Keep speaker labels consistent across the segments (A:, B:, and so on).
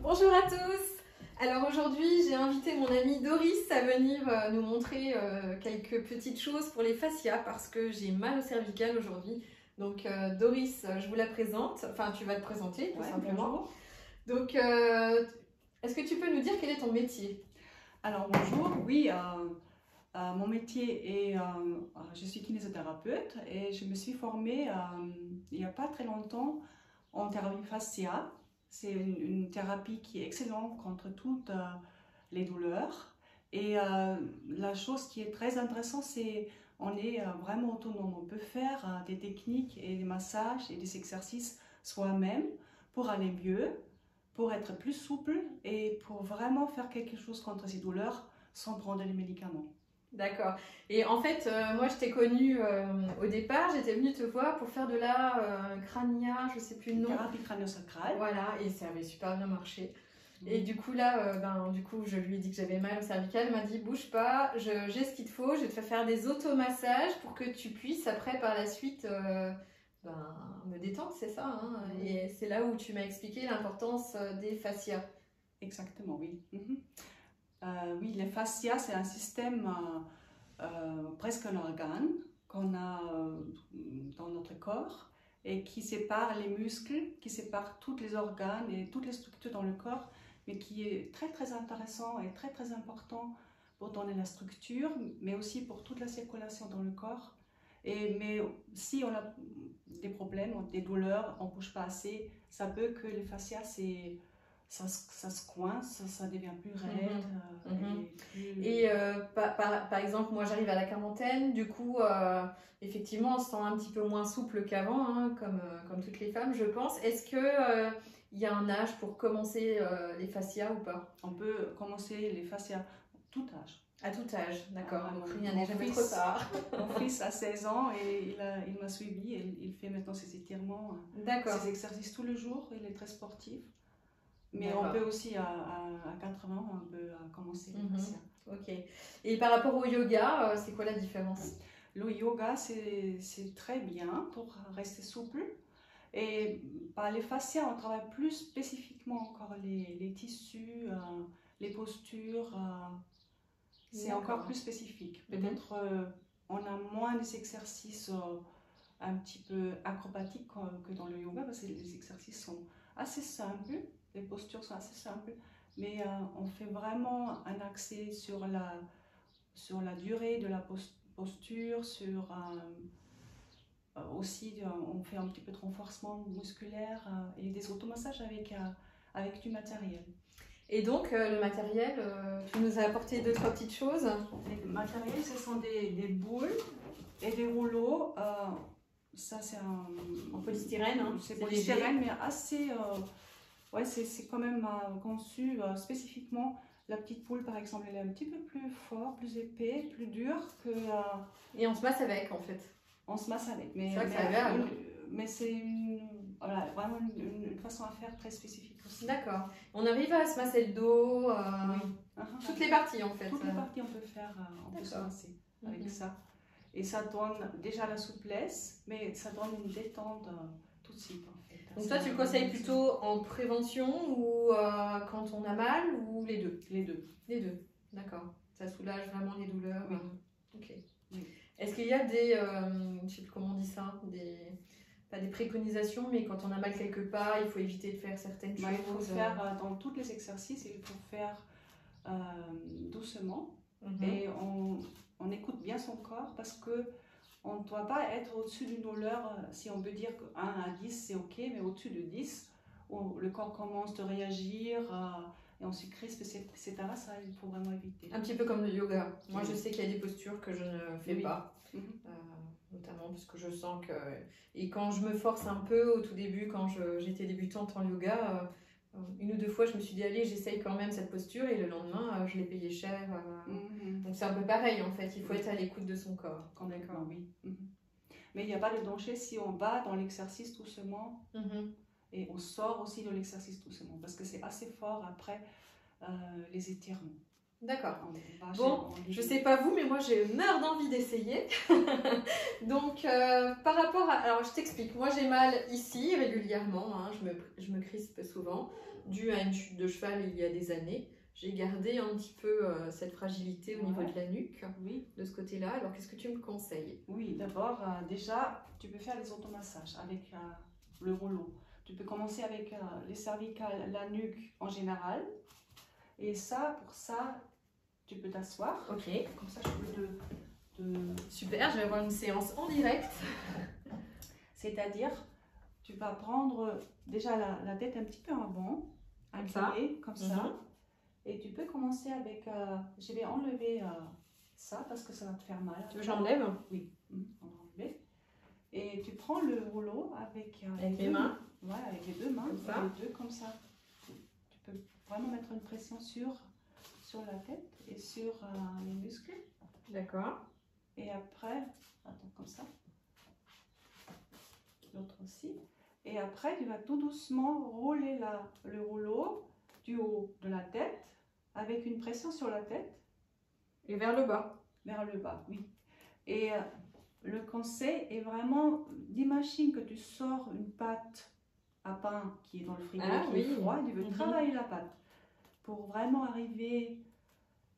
A: Bonjour à tous. Alors aujourd'hui, j'ai invité mon ami Doris à venir nous montrer quelques petites choses pour les fascias parce que j'ai mal au cervical aujourd'hui. Donc Doris, je vous la présente. Enfin, tu vas te présenter tout simplement.
B: Bonjour.
A: Donc, est-ce que tu peux nous dire quel est ton métier?
B: Alors bonjour, oui, mon métier est, je suis kinésithérapeute et je me suis formée il n'y a pas très longtemps en thérapie fascia. C'est une thérapie qui est excellente contre toutes les douleurs. Et la chose qui est très intéressante, c'est on est vraiment autonome. On peut faire des techniques et des massages et des exercices soi-même pour aller mieux, pour être plus souple et pour vraiment faire quelque chose contre ces douleurs sans prendre les médicaments.
A: D'accord. Et en fait, moi, je t'ai connue au départ, j'étais venue te voir pour faire de la crânia, je sais plus le nom.
B: Thérapie crânio-sacrale.
A: Voilà, et ça avait super bien marché. Et du coup, là, je lui ai dit que j'avais mal au cervical. Elle m'a dit, bouge pas, j'ai ce qu'il te faut, je vais te faire des automassages pour que tu puisses, après, par la suite, me détendre, c'est ça. Hein. Et c'est là où tu m'as expliqué l'importance des fascias.
B: Exactement, oui. Oui, les fascias, c'est un système, presque un organe qu'on a dans notre corps et qui sépare les muscles, qui sépare tous les organes et toutes les structures dans le corps, mais qui est très très intéressant et très très important pour donner la structure, mais aussi pour toute la circulation dans le corps. Mais si on a des problèmes, des douleurs, on ne bouge pas assez, ça peut que les fascias, ça se coince, ça devient plus raide.
A: Et par exemple, moi j'arrive à la quarantaine, du coup, effectivement, on se sent un petit peu moins souple qu'avant, hein, comme toutes les femmes, je pense. Est-ce que il y a un âge pour commencer les fascias ou pas?
B: On peut commencer les fascias à tout âge.
A: À tout âge, d'accord. Donc rien
B: Mon
A: n'est jamais trop tard.
B: Mon fils a 16 ans et il m'a suivi et il fait maintenant ses étirements, ses exercices tous les jours. Il est très sportif. Mais on peut aussi, à 80 ans, on peut commencer les fascias.
A: Ok. Et par rapport au yoga, c'est quoi la différence?
B: Le yoga, c'est très bien pour rester souple. Et par les fascias, on travaille plus spécifiquement encore les tissus, les postures. C'est encore plus spécifique. Peut-être on a moins des exercices un petit peu acrobatiques que dans le yoga, parce que les exercices sont assez simples, les postures sont assez simples, mais on fait vraiment un accès sur la durée de la posture, aussi on fait un petit peu de renforcement musculaire et des automassages avec du matériel.
A: Et donc, le matériel, tu nous as apporté 2-3 petites choses.
B: Les matériels, ce sont des boules et des rouleaux. Ça, c'est en
A: polystyrène. Hein.
B: C'est polystyrène, mais assez... ouais, c'est quand même conçu spécifiquement. La petite boule, par exemple, elle est un petit peu plus fort, plus épais, plus dur que...
A: Et on se masse avec, en fait.
B: On se masse avec.
A: C'est vrai que ça a l'air...
B: Mais c'est voilà, vraiment une façon à faire très spécifique aussi.
A: D'accord. On arrive à se masser le dos, toutes les parties en fait.
B: Toutes les parties on peut faire, on peut se masser avec ça. Et ça donne déjà la souplesse, mais ça donne une détente tout de suite en fait.
A: Donc toi tu le conseilles plutôt en prévention ou quand on a mal ou les deux?
B: Les deux.
A: Les deux, d'accord. Ça soulage vraiment les douleurs.
B: Oui.
A: Ok.
B: Oui.
A: Est-ce qu'il y a des, je sais plus comment on dit ça, pas des préconisations, mais quand on a mal quelque part, il faut éviter de faire certaines choses.
B: Il faut faire dans tous les exercices, il faut faire doucement et on écoute bien son corps parce que on ne doit pas être au-dessus d'une douleur. Si on peut dire que 1 à 10 c'est ok, mais au-dessus de 10, où le corps commence à réagir et on se crispe, etc. Ça, il faut vraiment éviter.
A: Un petit peu comme le yoga. Moi, je sais qu'il y a des postures que je ne fais pas. Notamment parce que je sens que... Et quand je me force un peu au tout début, quand j'étais débutante en yoga, 1 ou 2 fois je me suis dit allez j'essaye quand même cette posture et le lendemain je l'ai payé cher. Donc c'est un peu pareil en fait, il faut être à l'écoute de son corps.
B: D'accord, oui. Mais il n'y a pas de danger si on va dans l'exercice doucement et on sort aussi de l'exercice doucement parce que c'est assez fort après les étirements.
A: D'accord.
B: On va
A: Bon, je sais pas vous, mais moi je meurs d'envie d'essayer. Donc, par rapport à... Alors, je t'explique. Moi, j'ai mal ici régulièrement. Hein, je me crispe souvent, dû à une chute de cheval il y a des années. J'ai gardé un petit peu cette fragilité au niveau de la nuque, de ce côté-là. Alors, qu'est-ce que tu me conseilles?
B: Oui, d'abord, déjà, tu peux faire des automassages avec le rouleau. Tu peux commencer avec les cervicales, la nuque en général. Et ça, pour ça, tu peux t'asseoir.
A: Ok.
B: Comme ça, je peux
A: Super, je vais avoir une séance en direct.
B: C'est-à-dire, tu vas prendre déjà la tête un petit peu avant, inclinée, comme ça. Et tu peux commencer avec... je vais enlever ça parce que ça va te faire mal.
A: Tu veux que j'enlève?
B: Oui, on va enlever. Et tu prends le rouleau avec
A: mes mains.
B: Ouais, avec les deux mains.
A: Comme ça.
B: Les deux comme ça. Tu peux vraiment mettre une pression sur la tête et sur les muscles.
A: D'accord.
B: Et après, attends, comme ça. L'autre aussi. Et après, tu vas tout doucement rouler le rouleau du haut de la tête avec une pression sur la tête.
A: Et vers le bas.
B: Vers le bas, oui. Et le conseil est vraiment d'imaginer que tu sors une pâte à pain qui est dans le frigo, qui est froid, tu veux travailler la pâte. Pour vraiment arriver,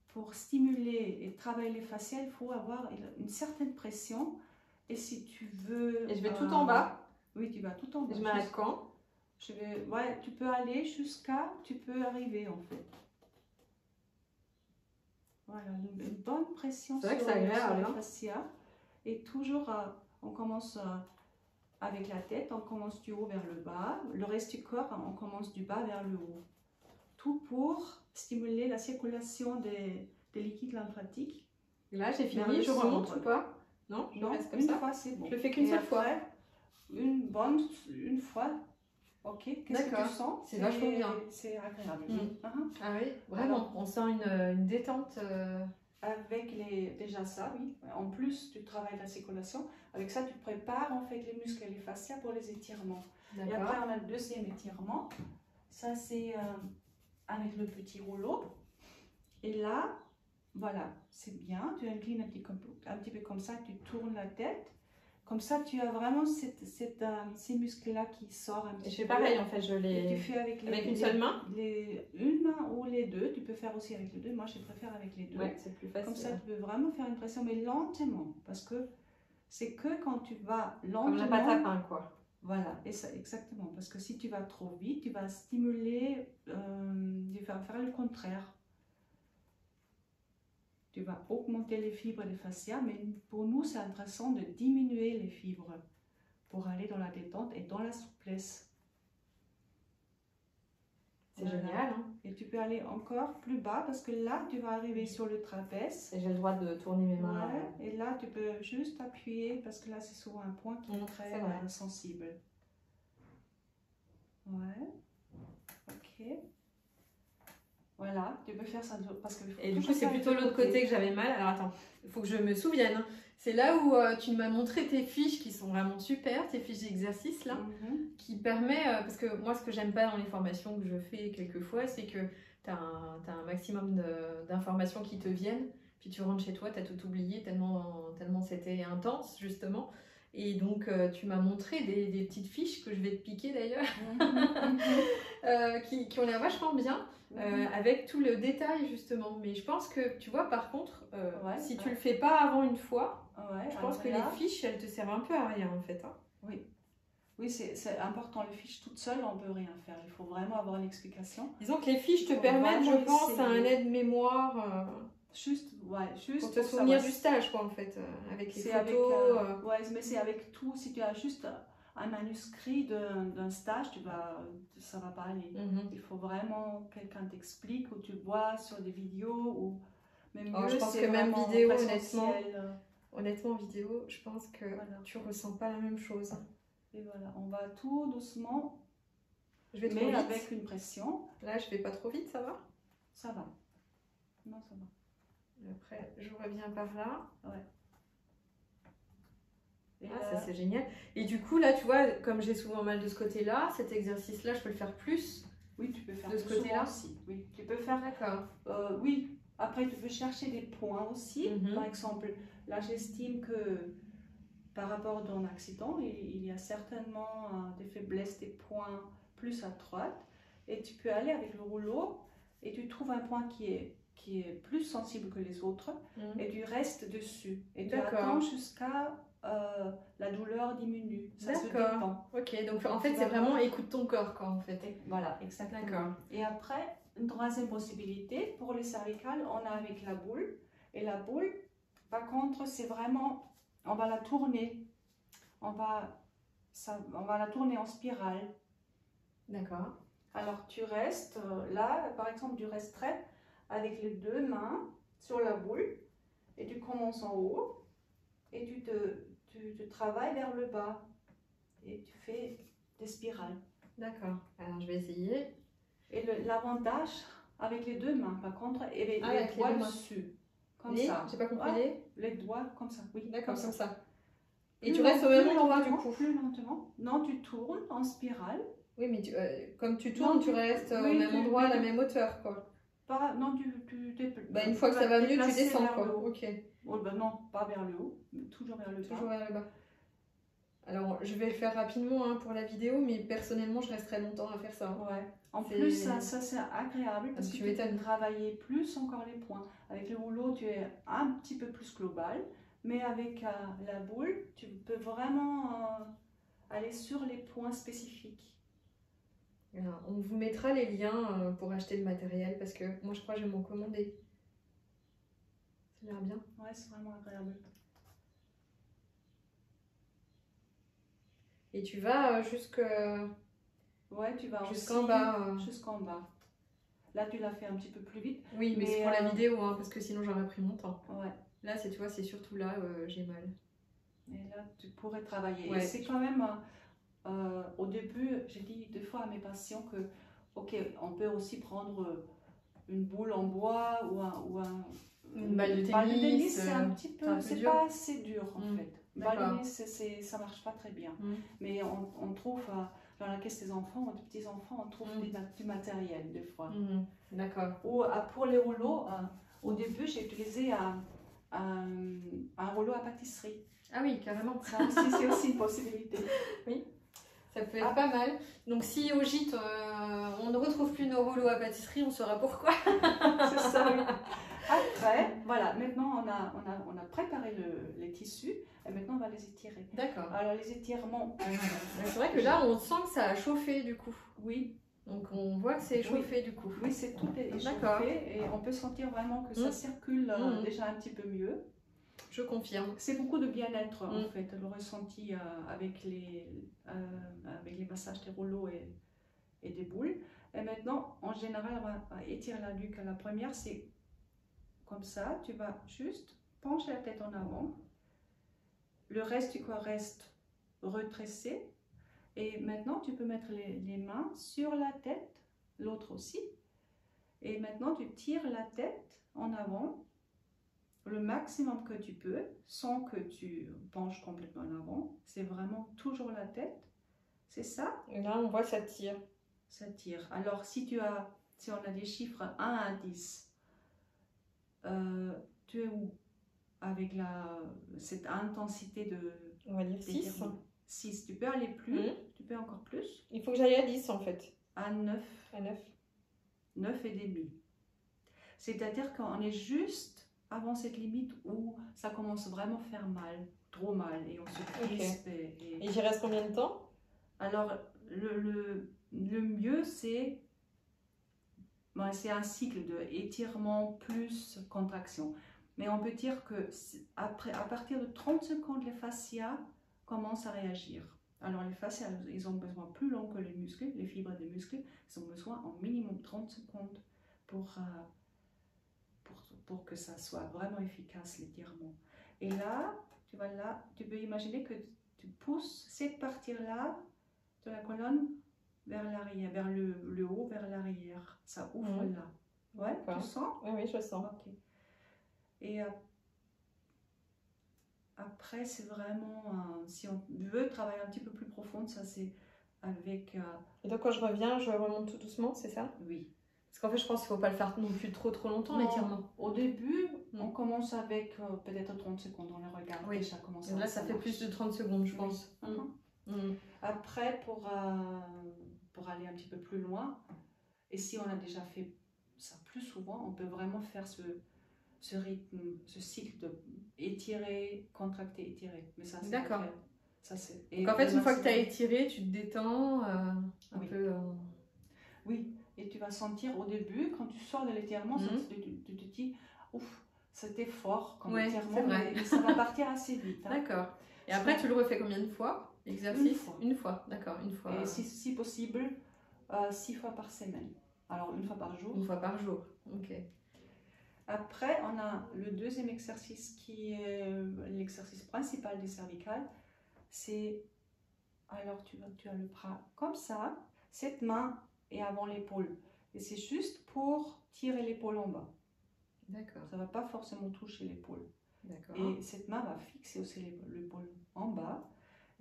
B: pour stimuler et travailler les fascias, il faut avoir une certaine pression. Et si tu veux...
A: Et je vais tout en bas.
B: Oui, tu vas tout en bas.
A: Et je m'arrête quand?
B: Ouais, tu peux aller jusqu'à... Tu peux arriver, en fait. Voilà, une bonne pression sur les fascias. Et toujours, on commence avec la tête, on commence du haut vers le bas. Le reste du corps, on commence du bas vers le haut. Tout pour stimuler la circulation des liquides lymphatiques.
A: Et là, j'ai fini, je remonte ou pas? Non, je reste comme ça.
B: Une fois, c'est bon.
A: Je le fais qu'une seule fois.
B: Une fois. Ok, qu'est-ce que tu sens?
A: C'est vachement bien.
B: C'est agréable.
A: Ah oui, vraiment, on sent une détente.
B: Avec déjà ça, oui. En plus, tu travailles la circulation. Avec ça, tu prépares en fait les muscles et les fascias pour les étirements. Et après, on a le deuxième étirement. Ça, c'est avec le petit rouleau. Et là, voilà, c'est bien. Tu inclines un petit peu comme ça, tu tournes la tête. Comme ça, tu as vraiment ces muscles-là qui sortent un petit peu.
A: Et je fais pareil en fait, je les...
B: Tu fais avec
A: une seule main?
B: Une main ou les deux. Tu peux faire aussi avec les deux. Moi, je préfère avec les deux.
A: Ouais, c'est plus facile.
B: Comme ça, tu peux vraiment faire une pression, mais lentement. Parce que c'est que quand tu vas lentement...
A: Comme la pâte à pain, quoi.
B: Voilà, et ça, exactement. Parce que si tu vas trop vite, tu vas stimuler, tu vas faire le contraire. Tu vas augmenter les fibres des fascias, mais pour nous, c'est intéressant de diminuer les fibres pour aller dans la détente et dans la souplesse.
A: C'est génial. Hein?
B: Et tu peux aller encore plus bas parce que là, tu vas arriver sur le trapèze.
A: Et j'ai le droit de tourner mes mains.
B: Ouais, et là, tu peux juste appuyer parce que là, c'est souvent un point qui est très sensible. Ouais. Ok. Voilà, tu peux faire ça parce que...
A: Et du coup, c'est plutôt l'autre côté que j'avais mal. Alors attends, il faut que je me souvienne. C'est là où tu m'as montré tes fiches qui sont vraiment super, tes fiches d'exercice là, qui permet, parce que moi ce que j'aime pas dans les formations que je fais quelquefois, c'est que tu as un maximum d'informations qui te viennent, puis tu rentres chez toi, tu as tout oublié tellement c'était intense justement. Et donc, tu m'as montré des petites fiches que je vais te piquer d'ailleurs, qui ont l'air vachement bien, avec tout le détail justement. Mais je pense que, tu vois, par contre, si tu le fais pas avant une fois, je pense que les fiches, elles te servent un peu à rien en fait. Hein.
B: Oui, c'est important. Les fiches toutes seules, on ne peut rien faire. Il faut vraiment avoir l'explication.
A: Disons que les fiches te permettent, je pense, à un aide-mémoire.
B: Juste
A: pour te souvenir du stage, quoi, en fait, avec les photos.
B: Mais c'est avec tout. Si tu as juste un manuscrit d'un stage, ça va pas aller. Il faut vraiment quelqu'un t'explique ou tu vois sur des vidéos ou même mieux,
A: je pense que même vidéo, honnêtement, vidéo, je pense que tu ressens pas la même chose.
B: Et voilà, on va tout doucement,
A: mais
B: avec une pression.
A: Là, je vais pas trop vite, ça va?
B: Ça va. Non, ça va.
A: Après, je reviens par là.
B: Ouais. Et
A: ça c'est génial. Et du coup, là, tu vois, comme j'ai souvent mal de ce côté-là, cet exercice-là, je peux le faire plus.
B: Oui, tu peux faire
A: de ce côté-là
B: aussi. Oui, tu peux faire.
A: D'accord.
B: Oui, Après, tu peux chercher des points aussi. Par exemple, là, j'estime que par rapport à ton accident, il y a certainement des faiblesses, des points plus à droite. Et tu peux aller avec le rouleau et tu trouves un point qui est plus sensible que les autres et tu restes dessus. Et tu attends jusqu'à la douleur diminue. Ça se détend.
A: Ok, donc en fait, c'est vraiment écoute ton corps, quoi, en fait.
B: Et voilà, exactement. Et après, une troisième possibilité, pour les cervicales, on a avec la boule. Et la boule, par contre, c'est vraiment, on va la tourner. On va la tourner en spirale.
A: D'accord.
B: Alors, tu restes là, par exemple, tu resterais avec les deux mains sur la boule et tu commences en haut et tu te travailles vers le bas et tu fais des spirales.
A: D'accord. Alors, je vais essayer.
B: Et l'avantage avec les deux mains, par contre, et les doigts dessus. Comme ça.
A: J'ai pas compris
B: les doigts comme ça. Oui,
A: d'accord, comme ça.
B: Et
A: tu restes au même endroit du coup.
B: Plus lentement. Non, tu tournes en spirale.
A: Oui, mais comme tu tournes, tu restes au même endroit, à la même hauteur, quoi.
B: Non,
A: une fois que ça va mieux, tu descends, quoi.
B: Ok. Oh, non, pas vers le haut, mais toujours vers le bas.
A: Toujours vers le bas. Alors, je vais le faire rapidement pour la vidéo, mais personnellement, je resterai longtemps à faire ça.
B: Ouais. En plus, ça c'est agréable parce que tu peux travailler plus encore les points. Avec le rouleau, tu es un petit peu plus global, mais avec la boule, tu peux vraiment aller sur les points spécifiques.
A: Alors, on vous mettra les liens pour acheter le matériel parce que moi, je crois que je vais m'en commander. Ça a l'air bien.
B: Ouais, c'est vraiment agréable.
A: Et tu vas
B: Ouais, tu vas
A: jusqu'en bas.
B: Jusqu'en bas. Là, tu l'as fait un petit peu plus vite.
A: Oui, mais c'est pour la vidéo, parce que sinon j'aurais pris mon temps.
B: Ouais.
A: Là, tu vois, c'est surtout là j'ai mal.
B: Et là, tu pourrais travailler.
A: Ouais.
B: Et c'est quand même, au début, j'ai dit deux fois à mes patients que, ok, on peut aussi prendre une boule en bois ou
A: une balle de tennis.
B: C'est un petit peu, c'est pas assez dur en fait. Balle de tennis, ça marche pas très bien. Mais on trouve dans la caisse des enfants, des petits enfants, on trouve du matériel des fois.
A: D'accord.
B: Ou pour les rouleaux, au début, j'ai utilisé un rouleau à pâtisserie.
A: Ah oui, carrément.
B: Ça aussi, c'est aussi une possibilité.
A: Oui. Ça peut être pas mal. Donc si au gîte, on ne retrouve plus nos rouleaux à pâtisserie, on saura pourquoi.
B: C'est ça, oui. Après, voilà, maintenant on a préparé les tissus et maintenant on va les étirer.
A: D'accord.
B: Alors les étirements...
A: c'est vrai que là, on sent que ça a chauffé du coup.
B: Oui.
A: Donc on voit que c'est chauffé du coup.
B: Oui, c'est tout est chauffé et on peut sentir vraiment que ça circule déjà un petit peu mieux.
A: Je confirme.
B: C'est beaucoup de bien-être en fait, le ressenti avec les massages des rouleaux et des boules. Et maintenant, en général, on va étirer la nuque. La première, c'est comme ça. Tu vas juste pencher la tête en avant. Le reste du corps reste retressé. Et maintenant, tu peux mettre les mains sur la tête, l'autre aussi. Et maintenant, tu tires la tête en avant le maximum que tu peux, sans que tu penches complètement en avant. C'est vraiment toujours la tête. C'est ça.
A: Et là, on voit que ça tire.
B: Ça tire. Alors, si on a des chiffres 1 à 10, tu es où avec cette intensité de...
A: On va dire 6.
B: 6. Tu peux aller plus. Tu peux encore plus.
A: Il faut que j'aille à 10 en fait.
B: À 9.
A: À 9.
B: 9 et demi. C'est-à-dire qu'on est juste avant cette limite où ça commence vraiment à faire mal, trop mal, et on se crispe. Et
A: j'y reste combien de temps?
B: Alors, le mieux, c'est un cycle de étirement plus contraction. Mais on peut dire que à partir de 30 secondes, les fascias commencent à réagir. Alors, les fascias, ils ont besoin plus long que les muscles, les fibres des muscles, ils ont besoin en minimum 30 secondes pour que ça soit vraiment efficace, l'étirement. Et là, tu peux imaginer que tu pousses cette partie-là de la colonne vers l'arrière, vers le haut, vers l'arrière. Ça ouvre là. Ouais, tu sens?
A: Oui, je sens.
B: Ok. Et après, c'est vraiment, si on veut travailler un petit peu plus profond, ça c'est avec...
A: Et donc quand je reviens, je remonte tout doucement, c'est ça?
B: Oui.
A: Parce qu'en fait, je pense qu'il ne faut pas le faire non plus trop longtemps, l'étirement.
B: Au début, on commence avec peut-être 30 secondes dans le regard.
A: Oui.
B: Déjà commence
A: Là, ça fait plus de 30 secondes, je pense.
B: Après, pour aller un petit peu plus loin, et si on a déjà fait ça plus souvent, on peut vraiment faire ce rythme, ce cycle de étirer, contracter, étirer. Mais ça, c'est
A: d'accord.
B: Donc
A: en fait, une fois que tu as étiré, tu te détends un peu.
B: Oui, et tu vas sentir au début, quand tu sors de l'étirement, tu te dis, ouf, c'était fort comme étirement, mais ça va partir assez vite. Hein.
A: D'accord. Et après, tu le refais combien de fois? Exercice? Une fois, d'accord, une fois.
B: Et si possible, 6 fois par semaine. Alors, une fois par jour.
A: Une fois par jour, ok.
B: Après, on a le deuxième exercice qui est l'exercice principal des cervicales. C'est, alors tu as le bras comme ça, cette main est avant l'épaule. Et c'est juste pour tirer l'épaule en bas.
A: D'accord.
B: Ça ne va pas forcément toucher l'épaule.
A: D'accord.
B: Et cette main va fixer aussi l'épaule en bas.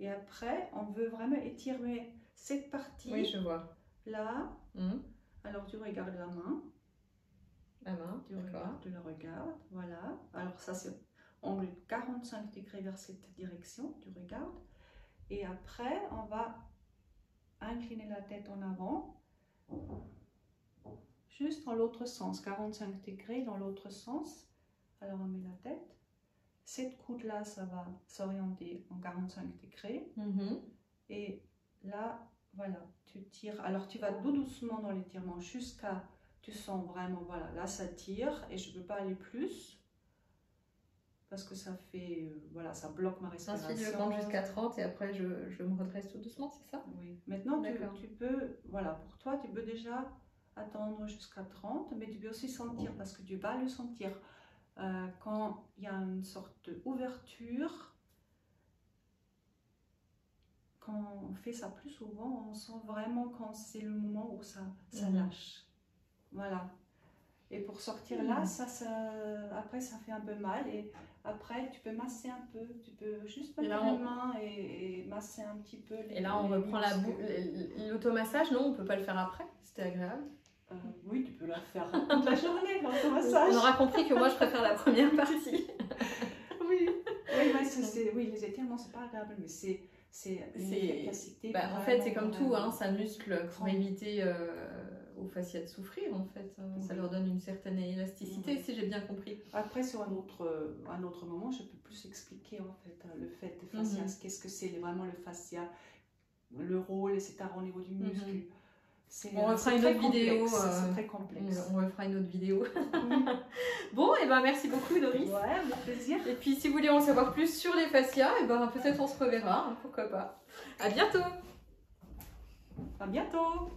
B: Et après, on veut vraiment étirer cette partie.
A: Oui, je vois.
B: Là. Alors, tu regardes la main.
A: La main,
B: tu la regardes, voilà. Alors ça, c'est angle 45 degrés vers cette direction, tu regardes. Et après, on va incliner la tête en avant. Juste dans l'autre sens, 45 degrés dans l'autre sens. Alors, on met la tête. Cette coude-là, ça va s'orienter en 45 degrés. Et là, voilà, tu tires. Alors, tu vas doucement dans l'étirement jusqu'à... Tu sens vraiment, voilà, là, ça tire et je ne peux pas aller plus. Parce que ça fait... voilà, ça bloque ma respiration.
A: Ensuite, je compte jusqu'à 30 et après, je me redresse tout doucement, c'est ça?
B: Oui. Maintenant, tu peux... Voilà, pour toi, tu peux déjà attendre jusqu'à 30, mais tu peux aussi sentir, parce que tu vas le sentir. Quand il y a une sorte d'ouverture, quand on fait ça plus souvent, on sent vraiment quand c'est le moment où ça lâche. Voilà. Et pour sortir là, après ça fait un peu mal. Et après, tu peux masser un peu. Tu peux juste mettre les mains et masser un petit peu.
A: Et là, on reprend l'automassage. Non, on ne peut pas le faire après. C'était agréable.
B: Oui, tu peux la faire toute la journée, l'automassage.
A: On aura compris que moi, je préfère la première partie.
B: Oui, les étirements, c'est pas agréable, mais c'est une efficacité.
A: En fait, c'est comme tout, hein, ça muscle pour éviter aux fascias de souffrir, en fait. Ça leur donne une certaine élasticité, si j'ai bien compris.
B: Après, sur un autre moment, je peux plus expliquer, en fait, le fait des fascias. Qu'est-ce que c'est vraiment le fascia, le rôle, etc. au niveau du muscle.
A: On refera une autre vidéo.
B: C'est très complexe.
A: On refera une autre vidéo. Bon, et merci beaucoup, Doris.
B: Ouais, avec plaisir.
A: Et puis, si vous voulez en savoir plus sur les fascias, peut-être on se reverra, pourquoi pas. À bientôt.
B: À bientôt.